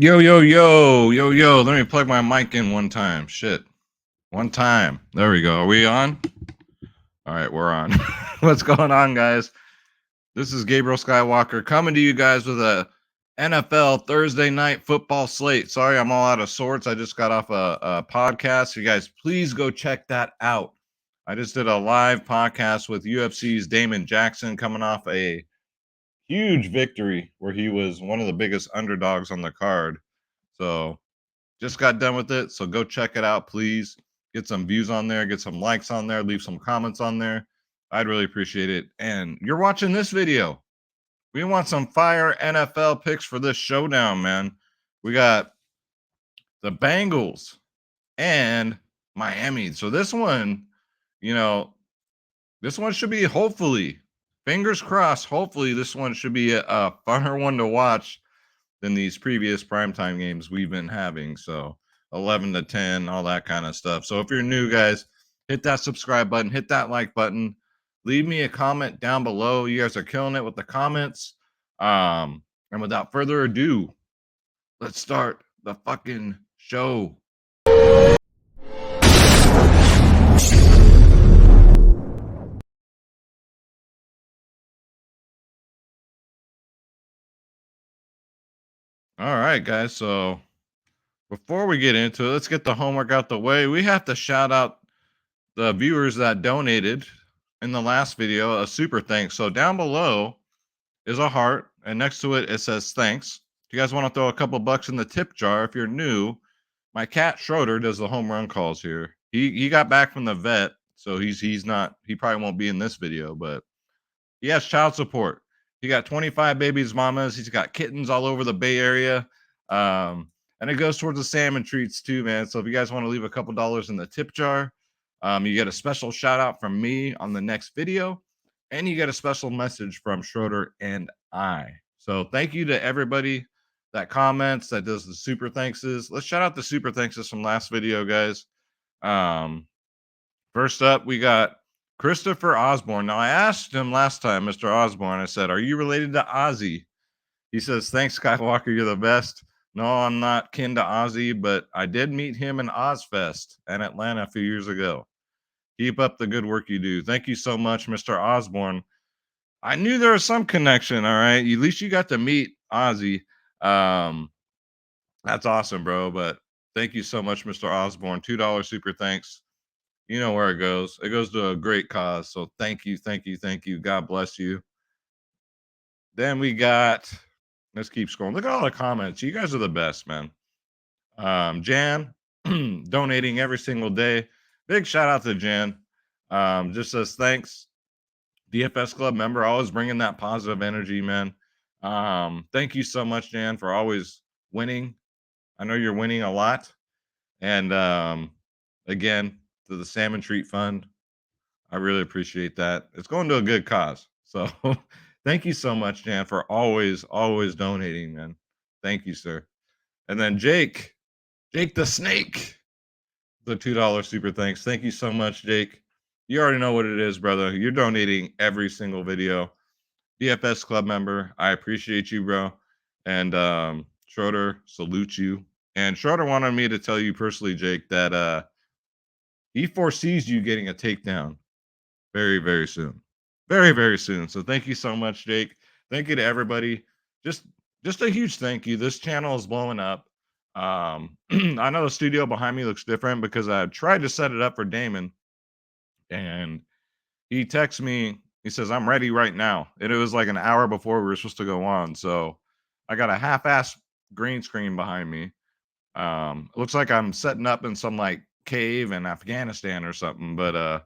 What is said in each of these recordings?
Yo, yo, yo, yo, yo. Let me plug my mic in one time. Shit. One time. There we go. Are we on? All right, we're on. What's going on, guys? This is Gabriel Skywalker coming to you guys with a NFL Thursday night football slate. Sorry, I'm all out of sorts. I just got off a podcast. You guys, please go check that out. I just did a live podcast with UFC's Damon Jackson coming off a huge victory where he was one of the biggest underdogs on the card. So just got done with it. So go check it out, please. Get some views on there, get some likes on there, leave some comments on there. I'd really appreciate it. And you're watching this video. We want some fire NFL picks for this showdown, man. We got the Bengals and Miami. So this one, this one should be, hopefully, fingers crossed, hopefully this one should be a funner one to watch than these previous primetime games we've been having. So 11 to 10, all that kind of stuff. So if you're new, guys, hit that subscribe button, hit that like button, leave me a comment down below. You guys are killing it with the comments. And without further ado, let's start the fucking show. All right, guys. So before we get into it, let's get the homework out the way. We have to shout out the viewers that donated in the last video, a super thanks. So down below is a heart, and next to it, it says thanks. If you guys want to throw a couple bucks in the tip jar, if you're new, my cat Schroeder does the home run calls here. He got back from the vet, so he probably won't be in this video, but he has child support. He got 25 babies, mamas. He's got kittens all over the Bay Area. And it goes towards the salmon treats too, man. So if you guys want to leave a couple dollars in the tip jar, you get a special shout out from me on the next video, and you get a special message from Schroeder and I. So thank you to everybody that comments, that does the super thankses. Let's shout out the super thankses from last video, guys. First up, we got Christopher Osborne. Now, I asked him last time, Mr. Osborne, I said, are you related to Ozzy? He says, thanks, Skywalker, you're the best. No, I'm not kin to Ozzy, but I did meet him in Ozfest in Atlanta a few years ago. Keep up the good work you do. Thank you so much, Mr. Osborne. I knew there was some connection, all right? At least you got to meet Ozzy. That's awesome, bro, but thank you so much, Mr. Osborne. $2 super thanks. You know where it goes. It goes to a great cause. So thank you, thank you, thank you. God bless you. Then we got, let's keep scrolling. Look at all the comments. You guys are the best, man. Jan, donating every single day. Big shout out to Jan. Just says thanks. DFS Club member, always bringing that positive energy, man. Thank you so much, Jan, for always winning. I know you're winning a lot. And again, to the Salmon Treat Fund, I really appreciate that. It's going to a good cause. So thank you so much, Jan, for always donating, man. Thank you, sir. And then Jake the Snake, the $2 super thanks. Thank you so much, Jake. You already know what it is, brother. You're donating every single video. DFS Club member, I appreciate you, bro. And Schroeder, salute you. And Schroeder wanted me to tell you personally, Jake, that he foresees you getting a takedown very, very soon. Very, very soon. So thank you so much, Jake. Thank you to everybody. Just a huge thank you. This channel is blowing up. I know the studio behind me looks different because I tried to set it up for Damon, and he texts me. He says, I'm ready right now. And it was like an hour before we were supposed to go on. So I got a half-ass green screen behind me. It looks like I'm setting up in some like cave in Afghanistan or something. But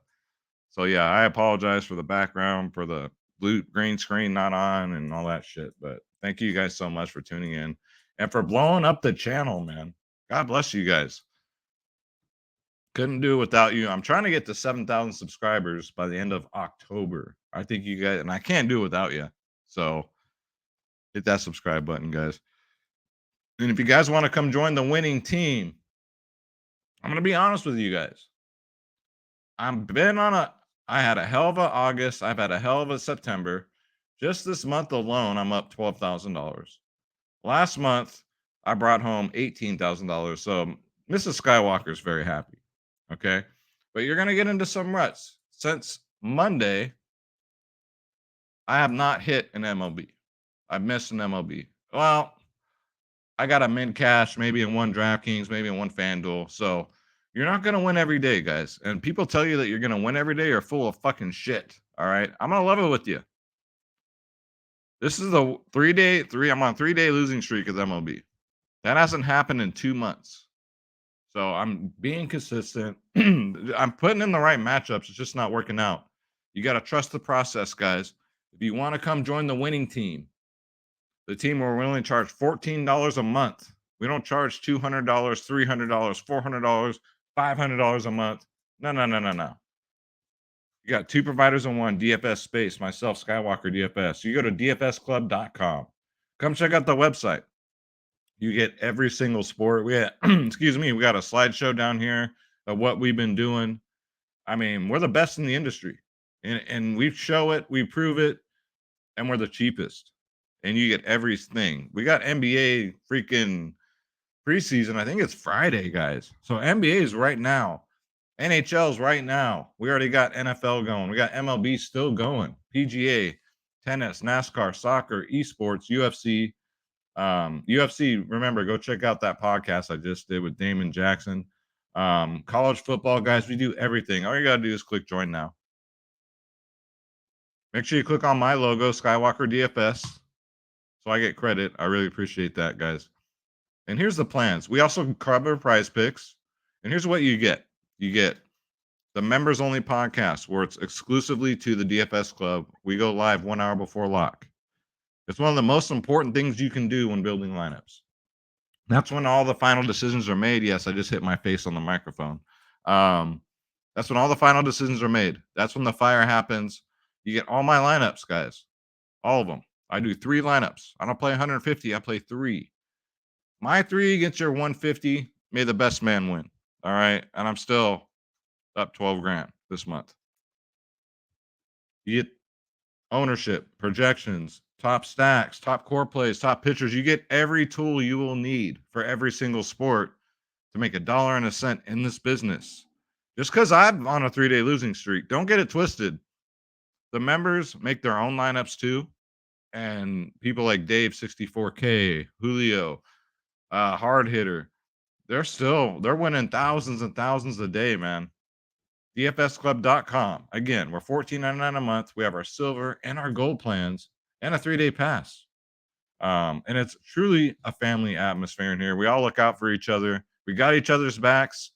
so yeah, I apologize for the background, for the blue green screen not on and all that shit. But thank you guys so much for tuning in and for blowing up the channel, man. God bless you guys. Couldn't do it without you. I'm trying to get to 7,000 subscribers by the end of October. I think you guys, and I can't do it without you. So hit that subscribe button, guys. And if you guys want to come join the winning team, I'm going to be honest with you guys. I had a hell of a August. I've had a hell of a September. Just this month alone, I'm up $12,000. Last month, I brought home $18,000. So Mrs. Skywalker is very happy. Okay. But you're going to get into some ruts. Since Monday, I have not hit an MLB. I've missed an MLB. Well, I got a mid cash, maybe in one Draftkings, maybe in one FanDuel. So you're not going to win every day, guys. And people tell you that you're going to win every day are full of fucking shit. All right. I'm going to level with you. This is the I'm on 3-day losing streak of MLB. That hasn't happened in 2 months. So I'm being consistent. I'm putting in the right matchups. It's just not working out. You got to trust the process, guys. If you want to come join the winning team, the team where we only charge $14 a month. We don't charge $200, $300, $400, $500 a month. No. You got two providers in one, DFS Space, myself, Skywalker DFS. You go to dfsclub.com. Come check out the website. You get every single sport. We got, excuse me, we got a slideshow down here of what we've been doing. I mean, we're the best in the industry. And we show it, we prove it, and we're the cheapest. And you get everything. We got NBA freaking preseason. I think it's Friday, guys. So NBA is right now. NHL's right now. We already got NFL going. We got MLB still going. PGA, tennis, NASCAR, soccer, esports, UFC. UFC, remember, go check out that podcast I just did with Damon Jackson. College football, guys, we do everything. All you got to do is click join now. Make sure you click on my logo, Skywalker DFS, so I get credit. I really appreciate that, guys. And here's the plans. We also cover prize picks. And here's what you get. You get the members only podcast where it's exclusively to the DFS club. We go live 1 hour before lock. It's one of the most important things you can do when building lineups. That's when all the final decisions are made. Yes, I just hit my face on the microphone. That's when all the final decisions are made. That's when the fire happens. You get all my lineups, guys. All of them. I do 3 lineups. I don't play 150. I play 3. My 3 against your 150. May the best man win. All right. And I'm still up 12 grand this month. You get ownership, projections, top stacks, top core plays, top pitchers. You get every tool you will need for every single sport to make $1.01 in this business. Just because I'm on a 3-day losing streak, don't get it twisted. The members make their own lineups too. And people like Dave, 64K, Julio, hard hitter, they're winning thousands and thousands a day, man. DFSclub.com. Again, we're $14.99 a month. We have our silver and our gold plans and a 3-day pass. And it's truly a family atmosphere in here. We all look out for each other. We got each other's backs.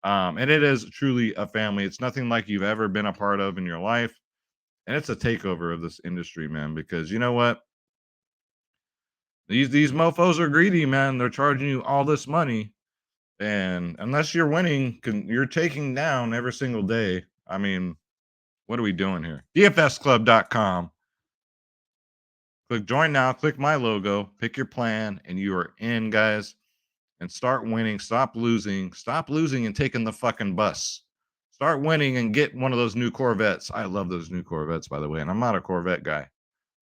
And it is truly a family. It's nothing like you've ever been a part of in your life. And it's a takeover of this industry, man, because you know what? These mofos are greedy, man. They're charging you all this money. And unless you're winning, you're taking down every single day. I mean, what are we doing here? DFSclub.com. Click join now, click my logo, pick your plan, and you are in, guys. And start winning. Stop losing and taking the fucking bus. Start winning and get one of those new Corvettes. I love those new Corvettes, by the way. And I'm not a Corvette guy,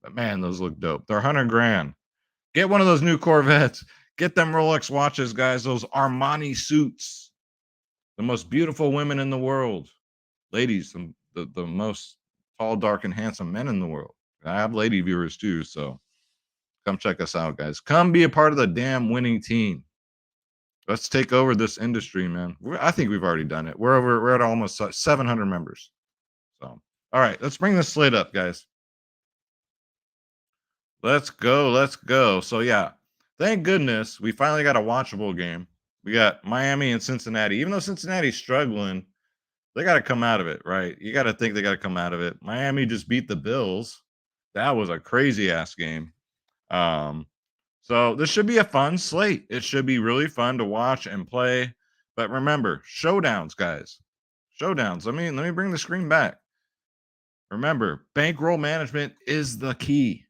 but man, those look dope. They're 100 grand. Get one of those new Corvettes. Get them Rolex watches, guys. Those Armani suits. The most beautiful women in the world. Ladies, the most tall, dark, and handsome men in the world. I have lady viewers too, so come check us out, guys. Come be a part of the damn winning team. Let's take over this industry, man. I think we've already done it. We're at almost 700 members. So, all right, let's bring this slate up, guys. Let's go. So yeah, thank goodness we finally got a watchable game. We got Miami and Cincinnati. Even though Cincinnati's struggling, they got to come out of it, right? You got to think they got to come out of it. Miami just beat the Bills. That was a crazy ass game. So this should be a fun slate. It should be really fun to watch and play. But remember, showdowns, guys. Showdowns. Let me bring the screen back. Remember, bankroll management is the key.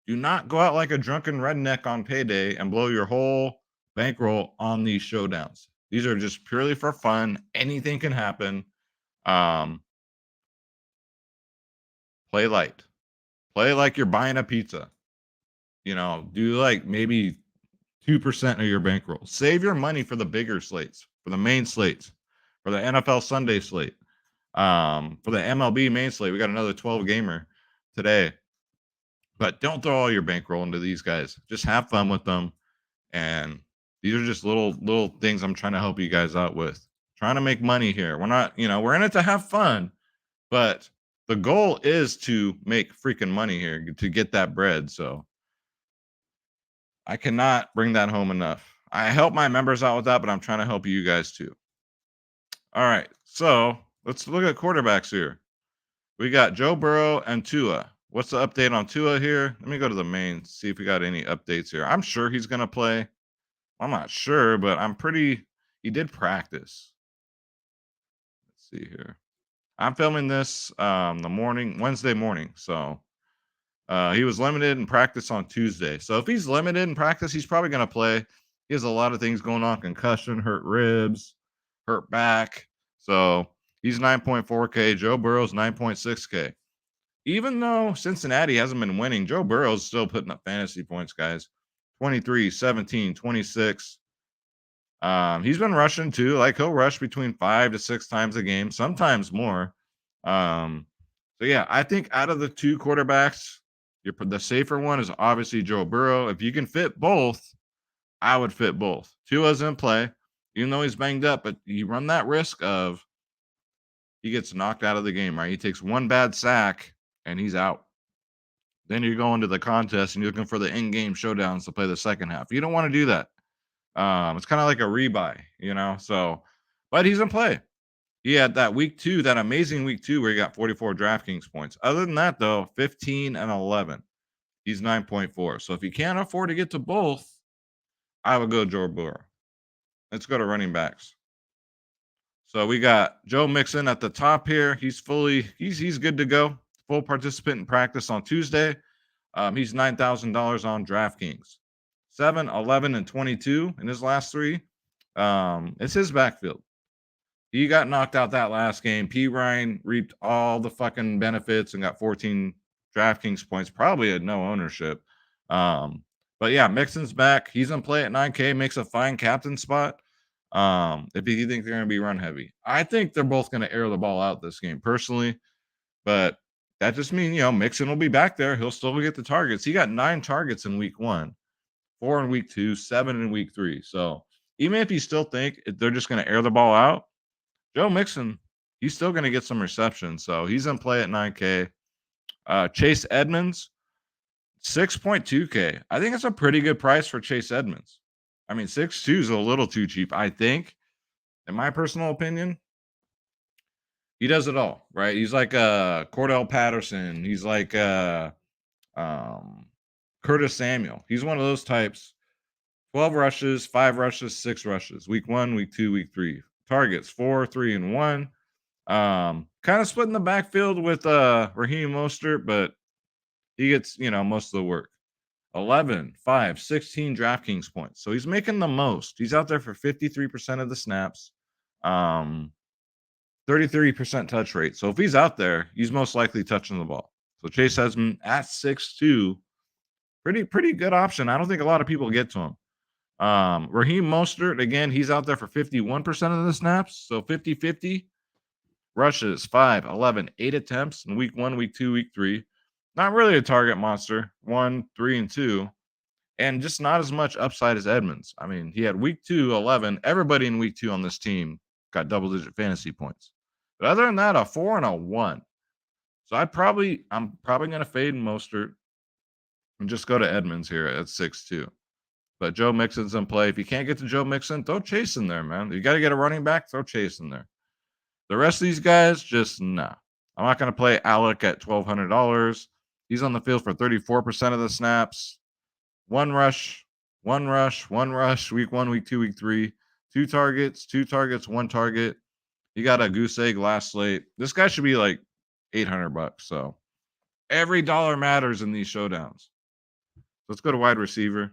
Do not go out like a drunken redneck on payday and blow your whole bankroll on these showdowns. These are just purely for fun. Anything can happen. Play light. Play like you're buying a pizza. You know, do like maybe 2% of your bankroll. Save your money for the bigger slates, for the main slates, for the NFL Sunday slate, for the MLB main slate. We got another 12 gamer today. But don't throw all your bankroll into these guys. Just have fun with them. And these are just little things I'm trying to help you guys out with. Trying to make money here. We're not, we're in it to have fun, but the goal is to make freaking money here, to get that bread. So I cannot bring that home enough. I help my members out with that, but I'm trying to help you guys too. All right. So let's look at quarterbacks here. We got Joe Burrow and Tua. What's the update on Tua here? Let me go to the main, see if we got any updates here. I'm sure he's going to play. I'm not sure, but he did practice. Let's see here. I'm filming this Wednesday morning. So he was limited in practice on Tuesday. So if he's limited in practice, he's probably going to play. He has a lot of things going on: concussion, hurt ribs, hurt back. So he's 9.4K. Joe Burrow's 9.6K. Even though Cincinnati hasn't been winning, Joe Burrow's still putting up fantasy points, guys. 23, 17, 26. He's been rushing too. Like, he'll rush between 5 to 6 times a game, sometimes more. So yeah, I think out of the two quarterbacks, the safer one is obviously Joe Burrow. If you can fit both, I would fit both. Tua's in play, even though he's banged up, but you run that risk of he gets knocked out of the game, right? He takes one bad sack and he's out. Then you're going to the contest and you're looking for the in-game showdowns to play the second half. You don't want to do that. It's kind of like a rebuy, So, but he's in play. He had that week 2, that amazing week 2 where he got 44 Draftkings points. Other than that, though, 15 and 11. He's 9.4. So if you can't afford to get to both, I would go Joe Burrow. Let's go to running backs. So we got Joe Mixon at the top here. He's good to go. Full participant in practice on Tuesday. He's $9,000 on Draftkings. 7, 11, and 22 in his last 3. It's his backfield. He got knocked out that last game. P. Ryan reaped all the fucking benefits and got 14 Draftkings points. Probably had no ownership. But yeah, Mixon's back. He's in play at 9K. Makes a fine captain spot. If you think they're going to be run heavy, I think they're both going to air the ball out this game personally. But that just means, Mixon will be back there. He'll still get the targets. He got 9 targets in week 1, 4 in week 2, 7 in week 3. So even if you still think they're just going to air the ball out, Joe Mixon, he's still going to get some receptions. So he's in play at 9K. Chase Edmonds, 6.2K. I think it's a pretty good price for Chase Edmonds. I mean, 6.2 is a little too cheap, I think. In my personal opinion, he does it all, right? He's like Cordell Patterson. He's like Curtis Samuel. He's one of those types. 12 rushes, 5 rushes, 6 rushes. Week 1, week 2, week 3. Targets 4, 3, and 1. Kind of splitting the backfield with Raheem Mostert, but he gets, most of the work. 11, 5, 16 Draftkings points. So he's making the most. He's out there for 53% of the snaps. 33% touch rate. So if he's out there, he's most likely touching the ball. So Chase Edmonds at 6'2", pretty good option. I don't think a lot of people get to him. Raheem Mostert, again, he's out there for 51% of the snaps. So 50-50. Rushes, 5, 11, 8 attempts in week 1, week 2, week 3. Not really a target monster. 1, 3, and 2. And just not as much upside as Edmonds. I mean, he had week 2, 11. Everybody in week 2 on this team got double-digit fantasy points. But other than that, a 4 and a 1. So I'm probably going to fade Mostert and just go to Edmonds here at 6'2". But Joe Mixon's in play. If you can't get to Joe Mixon, throw Chase in there, man. You got to get a running back, throw Chase in there. The rest of these guys, just nah. I'm not going to play Alec at $1,200. He's on the field for 34% of the snaps. One rush, week 1, week 2, week 3. 2 targets, 1 target. He got a goose egg last slate. This guy should be like $800. So every dollar matters in these showdowns. Let's go to wide receiver.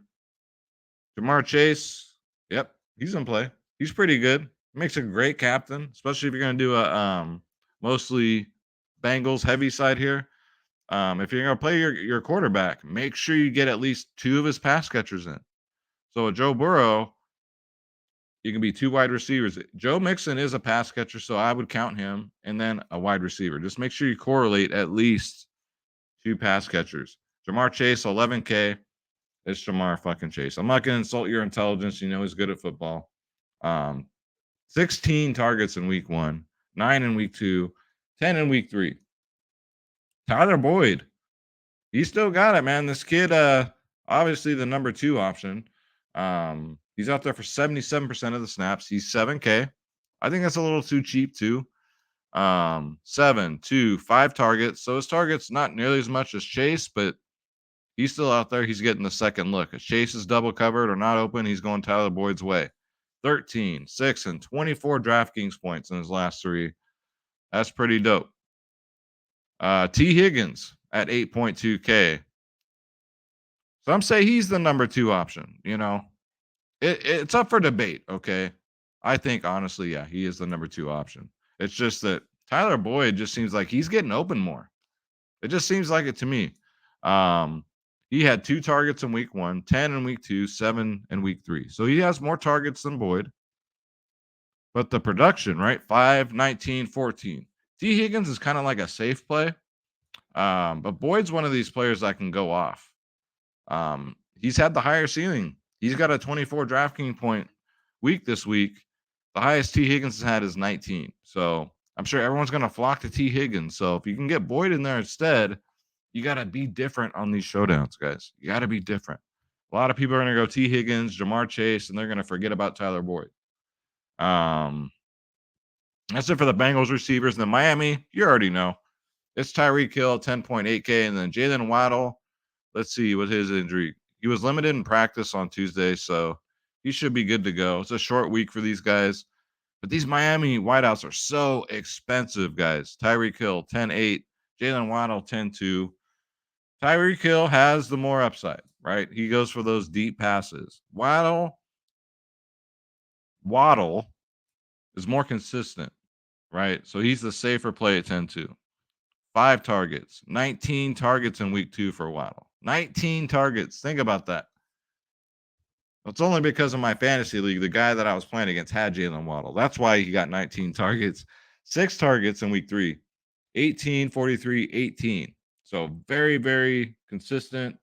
Jamar Chase. Yep, he's in play. He's pretty good. Makes a great captain, especially if you're going to do a mostly Bengals heavy side here. If you're going to play your quarterback, make sure you get at least 2 of his pass catchers in. So with Joe Burrow, you can be 2 wide receivers. Joe Mixon is a pass catcher, so I would count him, and then a wide receiver. Just make sure you correlate at least 2 pass catchers. Jamar Chase, 11K. It's Jamar fucking Chase. I'm not gonna insult your intelligence. You know he's good at football. Um, 16 targets in week 1, 9 in week 2, 10 in week 3. Tyler Boyd, he still got it, man. This kid, obviously the number 2 option. He's out there for 77% of the snaps. He's 7K. I think that's a little too cheap too. 7, 2, 5 targets. So his targets not nearly as much as Chase, but he's still out there. He's getting the second look. If Chase is double covered or not open, he's going Tyler Boyd's way. 13, 6, and 24 DraftKings points in his last 3. That's pretty dope. T. Higgins at 8.2K. Some say he's the number 2 option. You know, it's up for debate. Okay. I think honestly, yeah, he is the number 2 option. It's just that Tyler Boyd just seems like he's getting open more. It just seems like it to me. He had 2 targets in week 1, 10 in week 2, 7 in week 3. So he has more targets than Boyd. But the production, right? 5, 19, 14. T. Higgins is kind of like a safe play. But Boyd's one of these players that can go off. He's had the higher ceiling. He's got a 24 DraftKings point week this week. The highest T. Higgins has had is 19. So I'm sure everyone's going to flock to T. Higgins. So if you can get Boyd in there instead, you got to be different on these showdowns, guys. You got to be different. A lot of people are going to go T. Higgins, Jamar Chase, and they're going to forget about Tyler Boyd. That's it for the Bengals receivers. And then Miami, you already know. It's Tyreek Hill, 10.8K. And then Jalen Waddle, let's see with his injury. He was limited in practice on Tuesday, so he should be good to go. It's a short week for these guys. But these Miami wideouts are so expensive, guys. Tyreek Hill, 10.8. Jalen Waddle, 10.2. Tyreek Hill has the more upside, right? He goes for those deep passes. Waddle is more consistent, right? So he's the safer play at 10-2. 5 targets, 19 targets in week 2 for Waddle. 19 targets. Think about that. It's only because of my fantasy league. The guy that I was playing against had Jalen Waddle. That's why he got 19 targets. 6 targets in week 3. 18, 43, 18. So very, very consistent.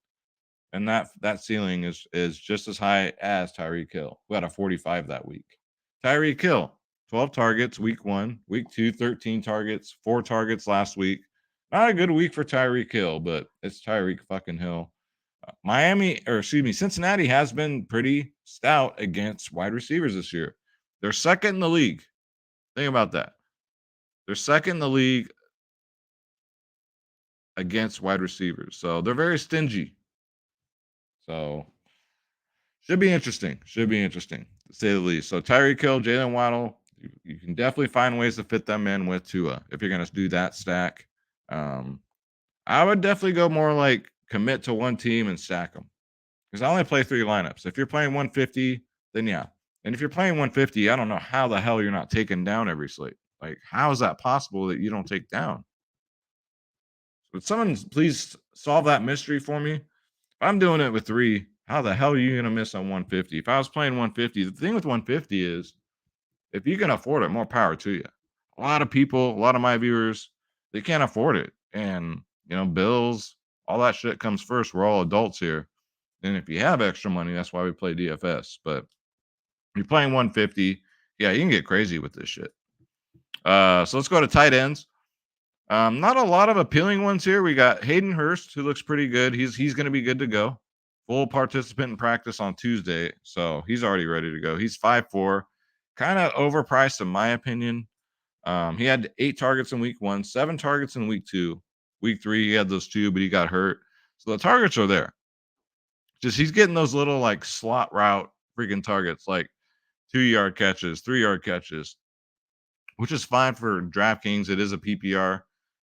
And that ceiling is just as high as Tyreek Hill, who had a 45 that week. Tyreek Hill, 12 targets week 1. Week 2, 13 targets. 4 targets last week. Not a good week for Tyreek Hill, but it's Tyreek fucking Hill. Cincinnati has been pretty stout against wide receivers this year. They're second in the league. Think about that. They're second in the league against wide receivers. So they're very stingy. So should be interesting. Should be interesting, to say the least. So Tyreek Hill, Jalen Waddle, you can definitely find ways to fit them in with Tua if you're going to do that stack. I would definitely go more like commit to one team and stack them. Because I only play 3 lineups. If you're playing 150, then yeah. And if you're playing 150, I don't know how the hell you're not taking down every slate. Like, how is that possible that you don't take down? Would someone please solve that mystery for me? If I'm doing it with 3, how the hell are you going to miss on 150? If I was playing 150, the thing with 150 is if you can afford it, more power to you. A lot of people, a lot of my viewers, they can't afford it. And, bills, all that shit comes first. We're all adults here. And if you have extra money, that's why we play DFS. But if you're playing 150, yeah, you can get crazy with this shit. So let's go to tight ends. Not a lot of appealing ones here. We got Hayden Hurst, who looks pretty good. He's going to be good to go. Full participant in practice on Tuesday, so he's already ready to go. He's 5'4", kind of overpriced in my opinion. He had 8 targets in week 1, 7 targets in week 2. Week 3, he had those 2, but he got hurt. So the targets are there. Just he's getting those little like slot route freaking targets, like 2-yard catches, 3-yard catches, which is fine for DraftKings. It is a PPR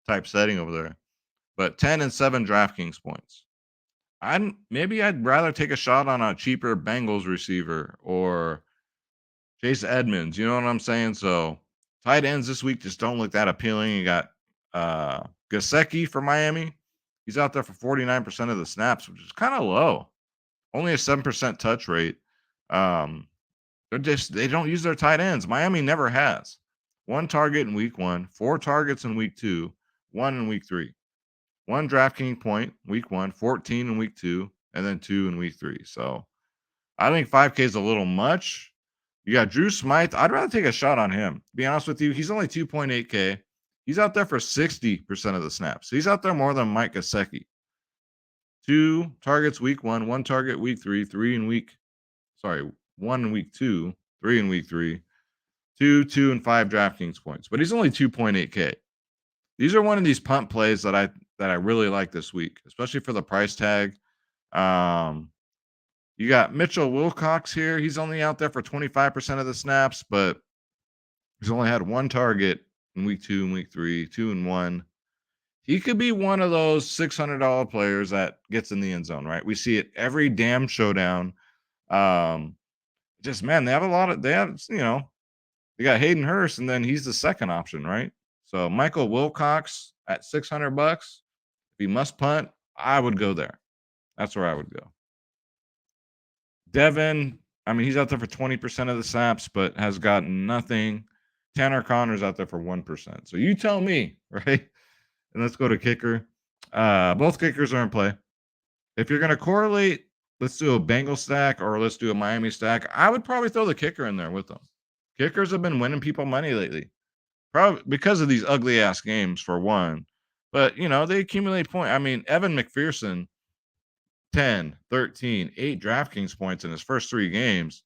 type setting over there. But 10 and 7 DraftKings points. I'd rather take a shot on a cheaper Bengals receiver or Chase Edmonds. You know what I'm saying? So tight ends this week just don't look that appealing. You got Gesicki for Miami. He's out there for 49% of the snaps, which is kind of low. Only a 7% touch rate. Um, they don't use their tight ends. Miami never has. 1 target in week 1, 4 targets in week 2, 1 in week 3. 1 DraftKings point week 1, 14 in week 2, and then 2 in week 3. So I think 5K is a little much. You got Drew Smythe. I'd rather take a shot on him. To be honest with you, he's only 2.8K. He's out there for 60% of the snaps. He's out there more than Mike Gesicki. 2 targets week 1, 1 target week 3, 1 in week 2, 3 in week 3, 2, 2, and 5 DraftKings points. But he's only 2.8K. These are one of these punt plays that I really like this week, especially for the price tag. You got Mitchell Wilcox here. He's only out there for 25% of the snaps, but he's only had 1 target in week 2 and week 3, 2 and 1. He could be one of those $600 players that gets in the end zone, right? We see it every damn showdown. Just man, they have, they got Hayden Hurst, and then he's the second option, right? So Michael Wilcox at $600. If he must punt, I would go there. That's where I would go. Devin, I mean, he's out there for 20% of the snaps, but has gotten nothing. Tanner Connor's out there for 1%. So you tell me, right? And let's go to kicker. Both kickers are in play. If you're going to correlate, let's do a Bengal stack or let's do a Miami stack. I would probably throw the kicker in there with them. Kickers have been winning people money lately, probably because of these ugly ass games for one. But they accumulate points. I mean, Evan McPherson, 10, 13, 8 DraftKings points in his first 3 games.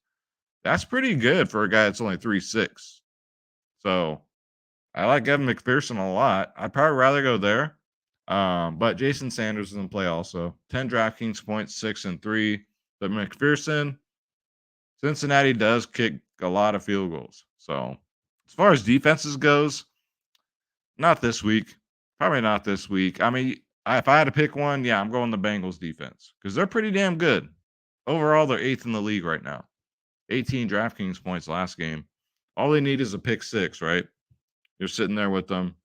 That's pretty good for a guy that's only 3'6". So I like Evan McPherson a lot. I'd probably rather go there. But Jason Sanders is in play also. 10 DraftKings points, 6 and 3. But McPherson, Cincinnati does kick a lot of field goals. So as far as defenses goes, not this week. Probably not this week. I mean, if I had to pick one, yeah, I'm going the Bengals defense because they're pretty damn good. Overall, they're 8th in the league right now. 18 DraftKings points last game. All they need is a pick 6, right? You're sitting there with them,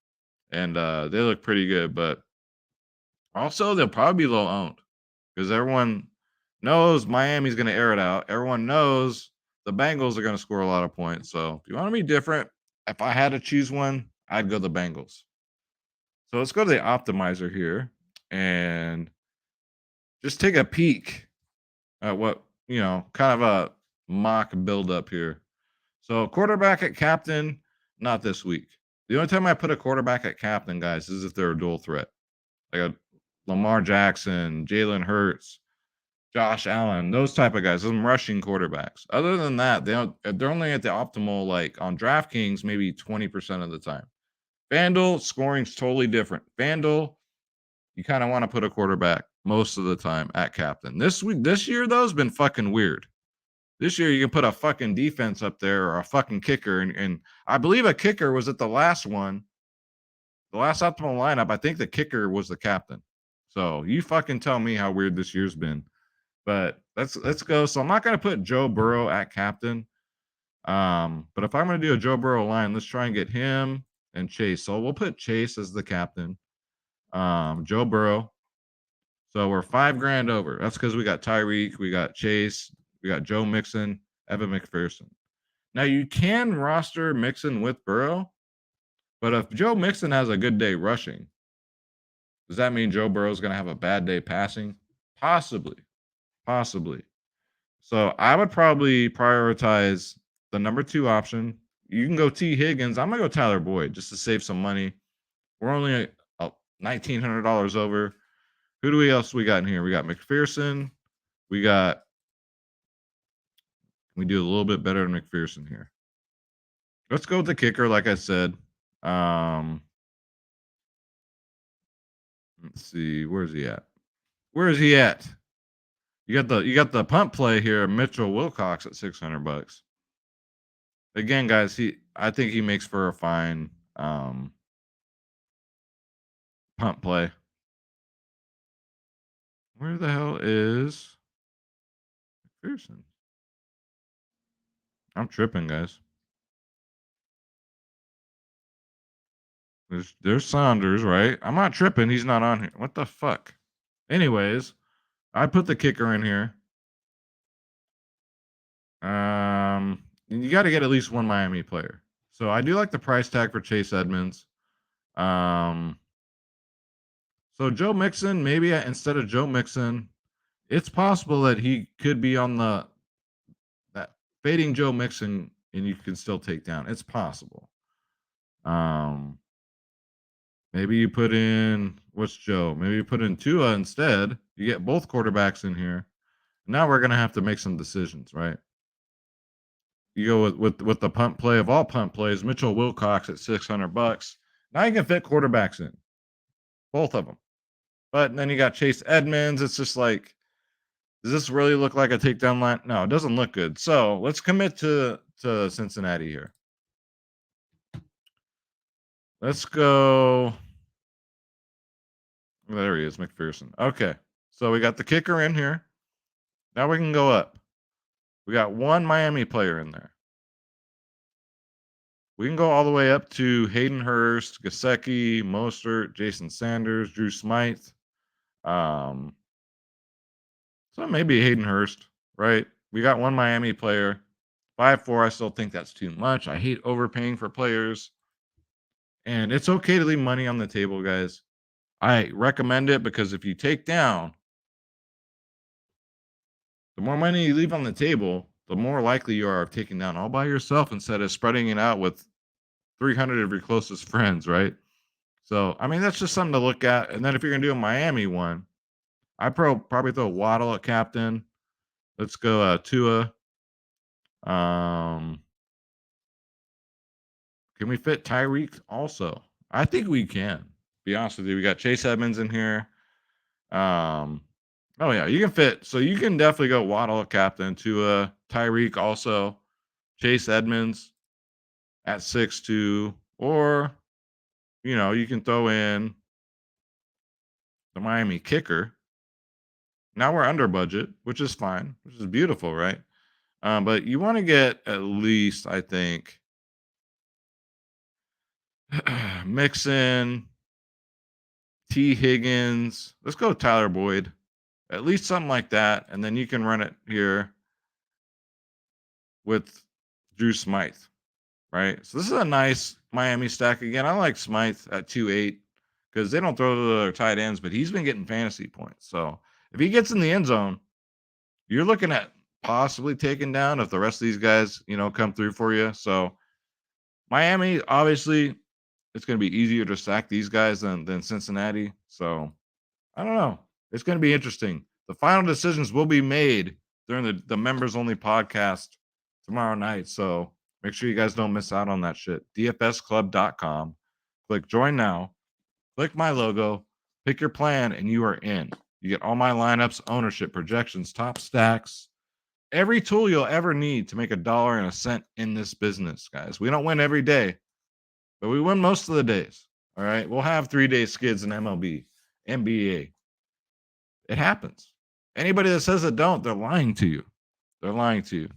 and they look pretty good. But also, they'll probably be low owned because everyone knows Miami's going to air it out. Everyone knows the Bengals are going to score a lot of points. So if you want to be different, if I had to choose one, I'd go the Bengals. So let's go to the optimizer here and just take a peek at what, kind of a mock build-up here. So quarterback at captain, not this week. The only time I put a quarterback at captain, guys, is if they're a dual threat. Like a Lamar Jackson, Jalen Hurts, Josh Allen, those type of guys, those rushing quarterbacks. Other than that, they're only at the optimal, like on DraftKings, maybe 20% of the time. FanDuel, scoring's totally different. FanDuel, you kind of want to put a quarterback most of the time at captain. This year, though, has been fucking weird. This year, you can put a fucking defense up there or a fucking kicker. And I believe a kicker was at the last one. The last optimal lineup, I think the kicker was the captain. So you fucking tell me how weird this year's been. But let's go. So I'm not going to put Joe Burrow at captain. But if I'm going to do a Joe Burrow line, let's try and get him and Chase. So we'll put Chase as the captain. Joe Burrow. So we're $5,000 over. That's because we got Tyreek, we got Chase, we got Joe Mixon, Evan McPherson. Now you can roster Mixon with Burrow, but if Joe Mixon has a good day rushing, does that mean Joe Burrow is going to have a bad day passing? Possibly. So I would probably prioritize the number 2 option. You can go T. Higgins. I'm going to go Tyler Boyd just to save some money. We're only $1,900 over. Who else we got in here? We got McPherson. We do a little bit better than McPherson here. Let's go with the kicker, like I said. Let's see. Where's he at? You got the punt play here, Mitchell Wilcox at $600. Again, guys, I think he makes for a fine punt play. Where the hell is McPherson? I'm tripping, guys. There's Saunders, right? I'm not tripping. He's not on here. What the fuck? Anyways, I put the kicker in here. You got to get at least one Miami player. So I do like the price tag for Chase Edmonds. Um, so Joe Mixon, maybe instead of Joe Mixon, it's possible that he could be on that fading Joe Mixon, and you can still take down. It's possible. Um, Maybe you put in what's Joe? Maybe you put in Tua instead. You get both quarterbacks in here. Now we're gonna have to make some decisions, right? You go with the punt play of all punt plays, Mitchell Wilcox at $600. Now you can fit quarterbacks in, both of them. But then you got Chase Edmonds. It's just like, does this really look like a takedown line? No, it doesn't look good. So let's commit to Cincinnati here. Let's go. There he is, McPherson. Okay, so we got the kicker in here. Now we can go up. We got one Miami player in there. We can go all the way up to Hayden Hurst, Gesicki, Mostert, Jason Sanders, Drew Smythe. So maybe Hayden Hurst, right? We got one Miami player. 5-4, I still think that's too much. I hate overpaying for players. And it's okay to leave money on the table, guys. I recommend it because if you take down, the more money you leave on the table, the more likely you are of taking down all by yourself instead of spreading it out with 300 of your closest friends, right? So, I mean, that's just something to look at. And then if you're going to do a Miami one, I probably throw Waddle at captain. Let's go Tua. Can we fit Tyreek also? I think we can. Be honest with you. We got Chase Edmonds in here. Oh, yeah, you can fit. So you can definitely go Waddle at captain, Tua, Tyreek also, Chase Edmonds at 6'2", or, you can throw in the Miami kicker. Now we're under budget, which is fine, which is beautiful, right? But you want to get at least, I think, Mixon, T. Higgins. Let's go Tyler Boyd. At least something like that. And then you can run it here with Drew Smythe, right? So this is a nice Miami stack. Again, I like Smythe at 2.8 because they don't throw to their tight ends, but he's been getting fantasy points. So if he gets in the end zone, you're looking at possibly taking down if the rest of these guys, come through for you. So Miami, obviously, it's going to be easier to sack these guys than Cincinnati. So I don't know. It's going to be interesting. The final decisions will be made during the members only podcast tomorrow night. So make sure you guys don't miss out on that shit. DFSclub.com. Click join now. Click my logo. Pick your plan, and you are in. You get all my lineups, ownership, projections, top stacks, every tool you'll ever need to make $1.01 in this business, guys. We don't win every day, but we win most of the days. All right. We'll have 3-day skids in MLB, NBA. It happens. Anybody that says it don't, they're lying to you. They're lying to you.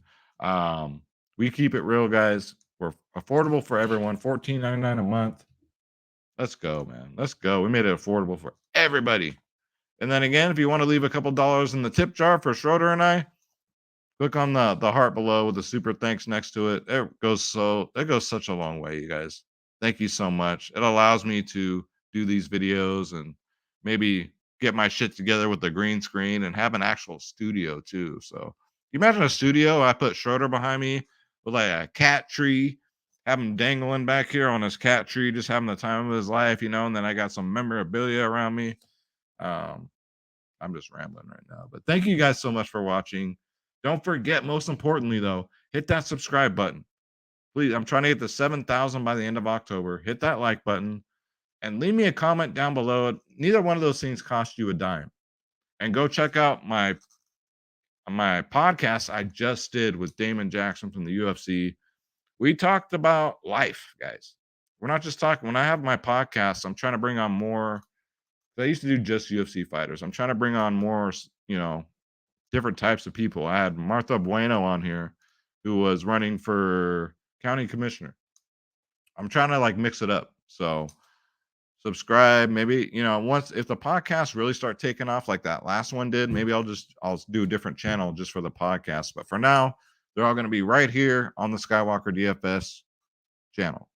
We keep it real, guys. We're affordable for everyone. $14.99 a month. Let's go, man. Let's go. We made it affordable for everybody. And then again, if you want to leave a couple dollars in the tip jar for Schroeder and I, click on the heart below with the super thanks next to it. It goes such a long way, you guys. Thank you so much. It allows me to do these videos and maybe get my shit together with the green screen and have an actual studio too. So you imagine a studio, I put Schroeder behind me with like a cat tree, have him dangling back here on his cat tree, just having the time of his life, and then I got some memorabilia around me. I'm just rambling right now, but thank you guys so much for watching. Don't forget, most importantly, though, hit that subscribe button. Please, I'm trying to get to 7,000 by the end of October. Hit that like button and leave me a comment down below. Neither one of those things cost you a dime. And go check out my podcast I just did with Damon Jackson from the UFC. We talked about life, guys. We're not just talking. When I have my podcast, I'm trying to bring on more. I used to do just UFC fighters. I'm trying to bring on more, different types of people. I had Martha Bueno on here, who was running for county commissioner. I'm trying to mix it up. So subscribe. Maybe, once if the podcast really start taking off like that last one did, maybe I'll do a different channel just for the podcast. But for now, They're all going to be right here on the Skywalker DFS channel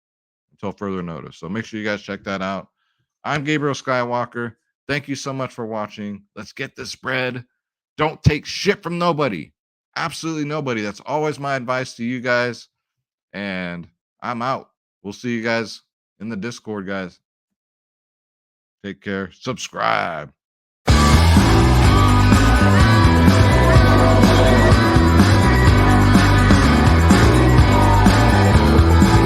until further notice. So make sure you guys check that out. I'm Gabriel Skywalker. Thank you so much for watching. Let's get this spread. Don't take shit from nobody. Absolutely nobody. That's always my advice to you guys. And I'm out. We'll see you guys in the Discord, guys. Take care. Subscribe.